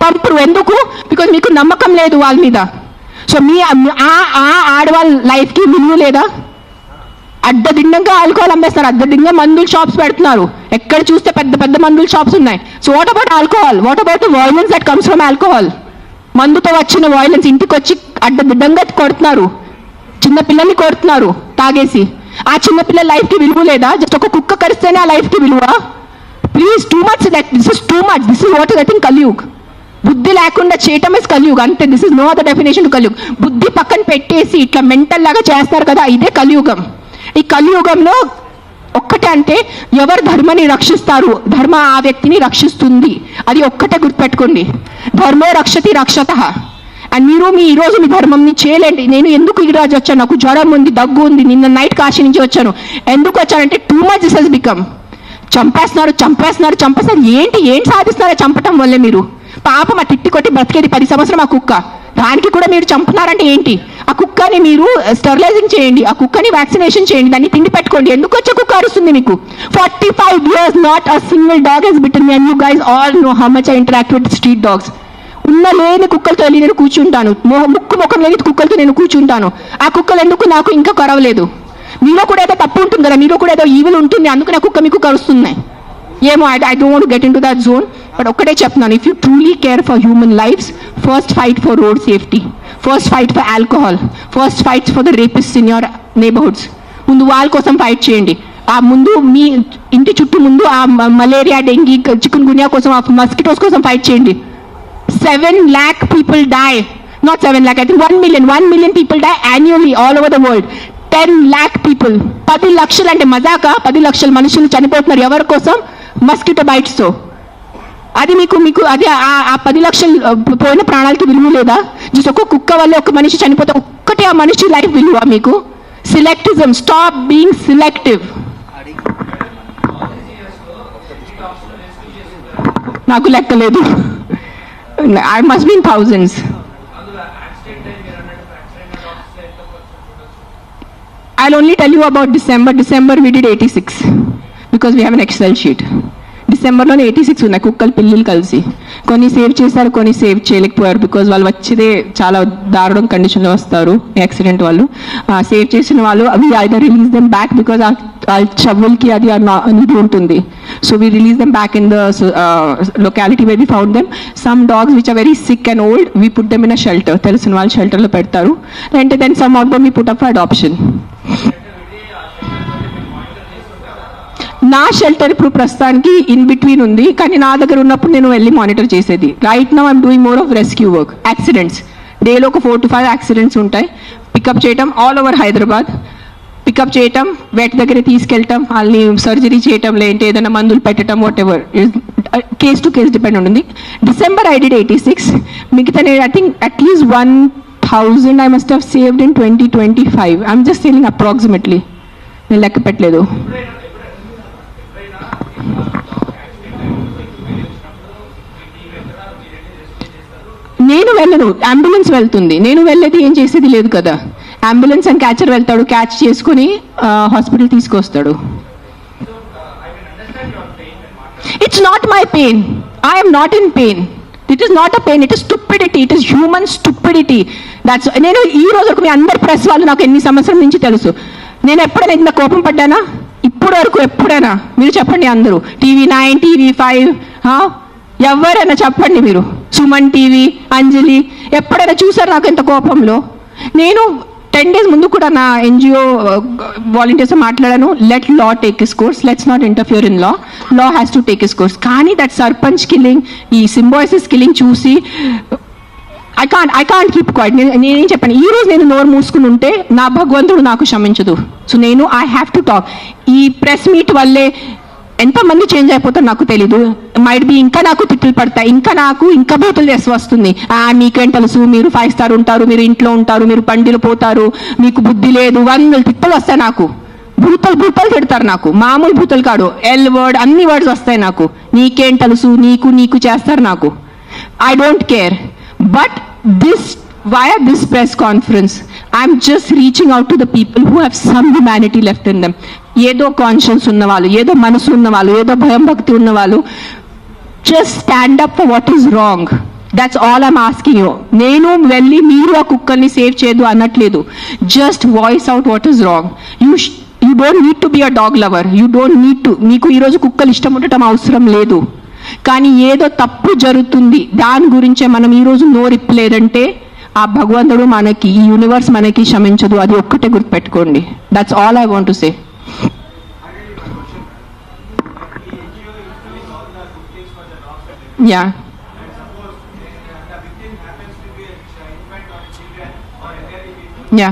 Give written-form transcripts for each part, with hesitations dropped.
పంపరు. ఎందుకు? బికాజ్ మీకు నమ్మకం లేదు వాళ్ళ మీద. సో మీ ఆడవాళ్ళ లైఫ్కి విలువ లేదా? అడ్డదిడ్డంగా ఆల్కహాల్ అమ్మేస్తారు, అడ్డదిడ్డంగా మందుల షాప్స్ పెడుతున్నారు. ఎక్కడ చూస్తే పెద్ద పెద్ద మందుల షాప్స్ ఉన్నాయి. So what about alcohol? What about the violence that comes from alcohol? మందుతో వచ్చిన వయలెన్స్, ఇంటికి వచ్చి అడ్డదిడ్డంగా కొడుతున్నారు, చిన్నపిల్లల్ని కొడుతున్నారు తాగేసి. ఆ చిన్నపిల్లల లైఫ్కి విలువ లేదా? జస్ట్ ఒక కుక్క కరిస్తేనే ఆ లైఫ్కి విలువ? Please, too much. This is too much. This is what is I think Kaliyug. బుద్ధి లేకుండా చేయటం ఇస్ కలియుగ్ అంతే. This is no other definition to Kaliyug. బుద్ధి పక్కన పెట్టేసి ఇట్లా మెంటల్ లాగా చేస్తారు కదా, ఇదే కలియుగం. ఈ కలియుగంలో ఒక్కటే అంటే ఎవరు ధర్మాన్ని రక్షిస్తారు, ధర్మ ఆ వ్యక్తిని రక్షిస్తుంది. అది ఒక్కటే గుర్తుపెట్టుకోండి. ధర్మో రక్షతి రక్షతః. అండ్ మీరు ఈరోజు మీ ధర్మంని చేయలేండి. నేను ఎందుకు ఈరోజు వచ్చాను? నాకు జ్వరం ఉంది, దగ్గు ఉంది, నిన్న నైట్ కాశీ నుంచి వచ్చాను. ఎందుకు వచ్చానంటే too much this has become. చంపేస్తున్నారు. ఏంటి సాధిస్తున్నారో చంపటం వల్లే మీరు? పాపం ఆ తిట్టి కొట్టి బ్రతికేది 10 సంవత్సరం ఆ కుక్క, దానికి కూడా మీరు చంపుతున్నారంటే ఏంటి? ఆ కుక్కని మీరు స్టెరిలైజింగ్ చేయండి, ఆ కుక్కని వ్యాక్సినేషన్ చేయండి, దాన్ని తిండి పెట్టుకోండి. ఎందుకు వచ్చే కుక్క అరుస్తుంది మీకు? 45 years not a single dog has bitten me, and you guys all know how much I interact with street dogs. ఉన్న లేని కుక్కలతో వెళ్ళి నేను కూర్చుంటాను, ముఖం లేని కుక్కలతో నేను కూర్చుంటాను. ఆ కుక్కలు ఎందుకు నాకు ఇంకా కరవలేదు? మీలో కూడా ఏదో తప్పు ఉంటుంది కదా, మీలో కూడా ఏదో ఈవిల్ ఉంటుంది, అందుకు నా కుక్క మీకు కరుస్తున్నాయి ఏమో. I don't want to get into that zone. But ఒక్కటే చెప్తున్నాను, if you truly care for human lives, first fight for road safety, first fight for alcohol, first fight for the rapist in your neighbourhoods. ముందు వాళ్ళ కోసం fight చేయండి. ఆ ముందు మీ ఇంటి చుట్టూ ముందు ఆ మలేరియా, డెంగీ, చికున్ గున్యా కోసం, ఆ మస్కిటోస్ కోసం ఫైట్ చేయండి. 7 lakh people die, not 7 lakh, I think 1 million people die annually all over the world. 10 lakh people, 10 లక్షలు అంటే మజాకా? 10 లక్షల మనుషులు చనిపోతున్నారు ఎవరి కోసం? మస్కిటో బైట్స్తో. అది మీకు అది ఆ 10 లక్షలు పోయిన ప్రాణాలకి విలువ లేదా? జస్ట్ ఒక కుక్క వల్ల ఒక మనిషి చనిపోతే ఒక్కటే ఆ మనిషి లైఫ్ విలువ మీకు? సిలెక్టిజం, స్టాప్ బీయింగ్ సిలెక్టివ్. నాకు లెక్కలేదు. I must be in thousands. I'll only tell you about December. December we did 86 because we have an Excel sheet. డిసెంబర్లోనే 86 ఉన్నాయి కుక్కలు పిల్లలు కలిసి. కొన్ని సేవ్ చేశారు, కొన్ని సేవ్ చేయలేకపోయారు బికాజ్ వాళ్ళు వచ్చేదే చాలా దారుణం కండిషన్లో వస్తారు యాక్సిడెంట్ వాళ్ళు. సేవ్ చేసిన వాళ్ళు అవి either release them back because ఆ చెవులకి అది అనేది ఉంటుంది. So we release them back in the locality where we found them. Some dogs which are very sick and old we put them in a shelter, తెలిసిన వాళ్ళు షెల్టర్లో పెడతారు. And then some of them we put up for adoption. నా shelter ఇప్పుడు ప్రస్తుతానికి in between ఉంది, కానీ నా దగ్గర ఉన్నప్పుడు నేను వెళ్ళి మానిటర్ చేసేది. Right now I'm doing more of rescue work. Accidents డేలో ఒక 4 to 5 యాక్సిడెంట్స్ ఉంటాయి. పికప్ చేయటం ఆల్ ఓవర్ హైదరాబాద్, పికప్ చేయటం, వెట్ దగ్గర తీసుకెళ్ళటం, వాళ్ళని సర్జరీ చేయటం, లేదంటే ఏదైనా మందులు పెట్టడం, whatever, case to case depend ఉంటుంది. December I did 86. మిగతా I think at least 1000 I must have saved in 2025. I'm just telling approximately, నేను లెక్క పెట్టలేదు. నేను వెళ్ళను, అంబులెన్స్ వెళ్తుంది. నేను వెళ్ళేది ఏం చేసేది లేదు కదా. అంబులెన్స్ అండ్ క్యాచర్ వెళ్తాడు, క్యాచ్ చేసుకుని హాస్పిటల్ తీసుకొస్తాడు. It's not my pain. I'm not in pain. It is not a pain, it is stupidity. It is human stupidity. That's. నేను ఈ రోజు మీ అందరి ప్రెస్ వాళ్ళు నాకు ఎన్ని సంవత్సరాల నుంచి తెలుసు. నేను ఎప్పుడైనా ఇంత కోపం పడ్డానా? ఇప్పుడు వరకు ఎప్పుడైనా మీరు చెప్పండి. అందరూ TV9, TV5, ఎవరైనా చెప్పండి మీరు, సుమన్ టీవీ, అంజలి, ఎప్పుడైనా చూసారు నాకు ఎంత కోపంలో? నేను 10 days ముందు కూడా నా NGO వాలంటీర్స్ మాట్లాడాను. Let law take is course, let's not interfere in law, law has to take is course. కానీ దట్ సర్పంచ్ కిల్లింగ్, ఈ సింబాయిసిస్ కిల్లింగ్ చూసి ఐ కాంట్ కీప్ క్వైట్. నేనేం చెప్పాను, ఈ రోజు నేను నోరు మూసుకుని ఉంటే నా భగవంతుడు నాకు క్షమించదు. సో నేను ఐ హ్యావ్ టు టాక్. ఈ ప్రెస్ మీట్ వల్లే ఎంతమంది చేంజ్ అయిపోతారో నాకు తెలీదు. మైట్ బి ఇంకా నాకు తిట్లు పడతాయి, ఇంకా బూతులు చేసి వస్తుంది. మీకేం తెలుసు, మీరు 5 star ఉంటారు, మీరు ఇంట్లో ఉంటారు, మీరు పండిలు పోతారు, మీకు బుద్ధి లేదు, 100 తిప్పలు వస్తాయి నాకు. భూతలు తిడతారు నాకు, మామూలు భూతలు కాదు, ఎల్ వర్డ్, అన్ని వర్డ్స్ వస్తాయి నాకు. నీకేం తెలుసు, నీకు చేస్తారు నాకు. I don't care. But via this press conference, I'm just reaching out to the people who have some humanity left in them. ఏదో కాన్షియన్స్ ఉన్నవాళ్ళు, ఏదో మనసు ఉన్నవాళ్ళు, ఏదో భయం భక్తి ఉన్నవాళ్ళు, just stand up for what is wrong. That's all I'm asking you. నేను వెళ్ళి మీరు ఆ కుక్కర్ని సేవ్ చేయదు అనట్లేదు. Just voice out what is wrong. You don't need to be a dog lover. You don't need to. మీకు ఈరోజు కుక్కలు ఇష్టం ఉండటం అవసరం లేదు. కానీ ఏదో తప్పు జరుగుతుంది, దాని గురించే మనం ఈరోజు నోరిప్పలేదంటే ఆ భగవంతుడు మనకి, ఈ యూనివర్స్ మనకి క్షమించదు. అది ఒక్కటే గుర్తుపెట్టుకోండి. That's all I want to say. Yeah, yeah,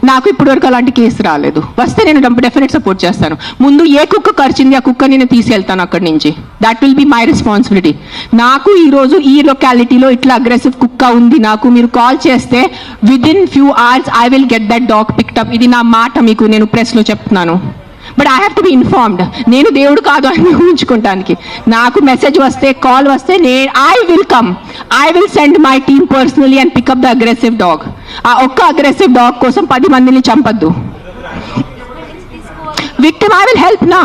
నాకు ఇప్పటివరకు అలాంటి కేసు రాలేదు. వస్తే నేను డెఫినెట్ సపోర్ట్ చేస్తాను. ముందు ఏ కుక్క కరిచింది ఆ కుక్క నేను తీసుకెళ్తాను అక్కడి నుంచి. That will be my responsibility. నాకు ఈరోజు ఈ లొకాలిటీలో ఇట్లా అగ్రెసివ్ కుక్క ఉంది, నాకు మీరు కాల్ చేస్తే within few hours I will get that dog picked up. ఇది నా మాట మీకు నేను ప్రెస్లో చెప్తున్నాను. But I have to be informed. నేను దేవుడు కాదు అని ఊహించుకోవటానికి. నాకు మెసేజ్ వస్తే, కాల్ వస్తే I will come. I will send my team personally and pick up the aggressive dog. ఆ ఒక్క అగ్రెసివ్ డాగ్ కోసం 10 మందిని చంపద్దు. విక్టిమ్ ఐ విల్ హెల్ప్ నా.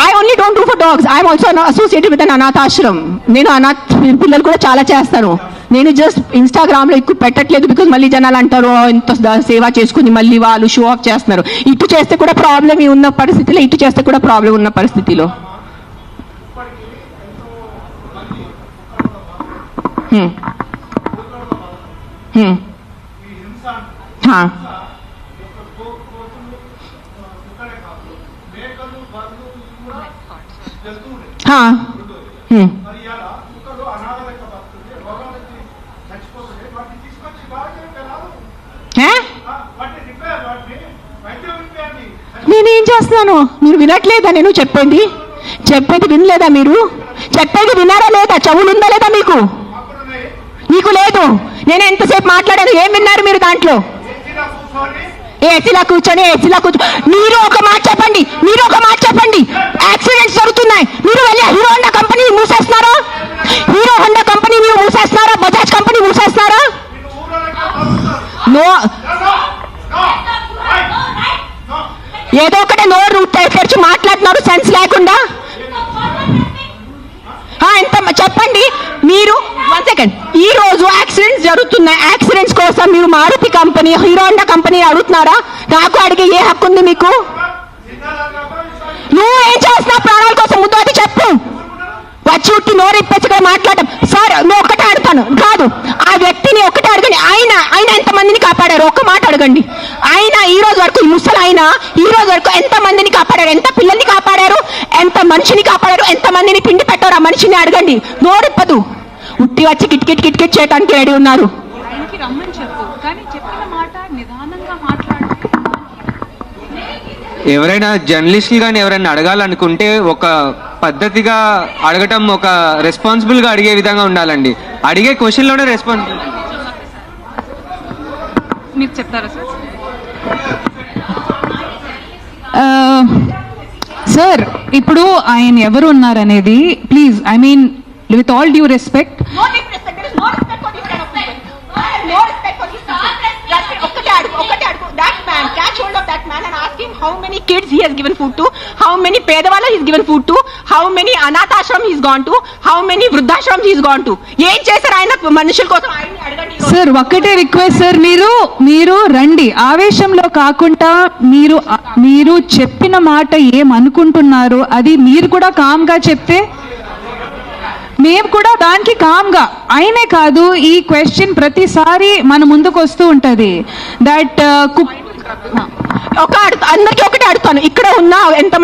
I only don't do for dogs. I'm also associated with an అనాథాశ్రమం. నేను అనాథ పిల్లలు కూడా చాలా చేస్తాను. నేను జస్ట్ ఇన్స్టాగ్రామ్లో ఎక్కువ పెట్టట్లేదు, బికాజ్ మళ్ళీ జనాలు అంటారు ఇంత సేవ చేసుకుని మళ్ళీ వాళ్ళు షో ఆఫ్ చేస్తున్నారు. ఇటు చేస్తే కూడా ప్రాబ్లం ఉన్న పరిస్థితిలో, ఇటు చేస్తే కూడా ప్రాబ్లం ఉన్న పరిస్థితిలో. నేనేం చేస్తున్నాను? మీరు వినట్లేదా? నేను చెప్పేది వినలేదా? మీరు చెప్పేది విన్నారా లేదా? చెవులుందా లేదా మీకు? నీకు లేదు. నేను ఎంతసేపు మాట్లాడాను, ఏం విన్నారు మీరు దాంట్లో? ఏసీలా కూర్చొని మీరు ఒక మాట చెప్పండి. యాక్సిడెంట్స్ జరుగుతున్నాయి, మీరు వెళ్ళి హీరో హోండా కంపెనీ మూసేస్తున్నారా? మీరు మూసేస్తున్నారా? బజాజ్ కంపెనీ మూసేస్తున్నారా? నో, ఏదో ఒకటే నోరు తెరిచి మాట్లాడుతున్నారు సెన్స్ లేకుండా. ఎంత చెప్పండి మీరు. 1 సెకండ్. ఈ రోజు యాక్సిడెంట్స్ జరుగుతున్నాయి. యాక్సిడెంట్స్ కోసం మీరు Maruti company, Hero Honda company అడుగుతున్నారా? నాకు అడిగే ఏ హక్కు ఉంది మీకు? నువ్వు ఏం చేస్తున్నావు ప్రాణాల కోసం? ముందు అది చెప్పు. వచ్చి ఉట్టి నోరు ఇప్పేసి మాట్లాడటం. సార్, నువ్వు ఒక్కటే అడుగుతాను కాదు, ఆ వ్యక్తిని ఒక్కటే అడగండి. ఆయన ఎంతమందిని కాపాడారు? ఒక్క మాట అడగండి. ఆయన ఈ రోజు వరకు, ఈ ముసలి ఆయన ఈ రోజు వరకు ఎంత మందిని కాపాడారు? ఎంత పిల్లల్ని కాపాడారు? ఎంత మనిషిని కాపాడారు? ఎంత మందిని తిండి పెట్టారు? ఆ మనిషిని అడగండి. నోరిప్పదు. ఉట్టి వచ్చి కిట్ చేయడానికి రెడీ ఉన్నారు. ఎవరైనా జర్నలిస్టులు కానీ ఎవరైనా అడగాలనుకుంటే ఒక పద్ధతిగా అడగటం, ఒక రెస్పాన్సిబుల్గా అడిగే విధంగా ఉండాలండి. అడిగే క్వశ్చన్లోనే రెస్పాన్సిబుల్. మీరు చెప్తారా సార్? ఇప్పుడు ఆయన ఎవరు ఉన్నారనేది please, I mean with all due respect, how many kids he has given food to, how many pedavalla he has given food to, how many anathashram he has gone to, how many vruddhashram he has gone to. ఏం చేశారు ఆయన మనుషుల కోసం? ఆయన్ని అడగండి. Sir, ఒక్కటే request sir, మీరు రండి. ఆవేశంలో కాకుండా మీరు చెప్పిన మాట ఏమనుకుంటున్నారు అది మీరు కూడా కామ్గా చెప్తే మేము కూడా దానికి కామ్గా. అయినే కాదు, ఈ క్వశ్చన్ ప్రతిసారి మన ముందుకు వస్తూ ఉంటుంది. దట్ అందరికీ ఒకటే అడుగుతాను, ఇక్కడ ఉన్న ఎంత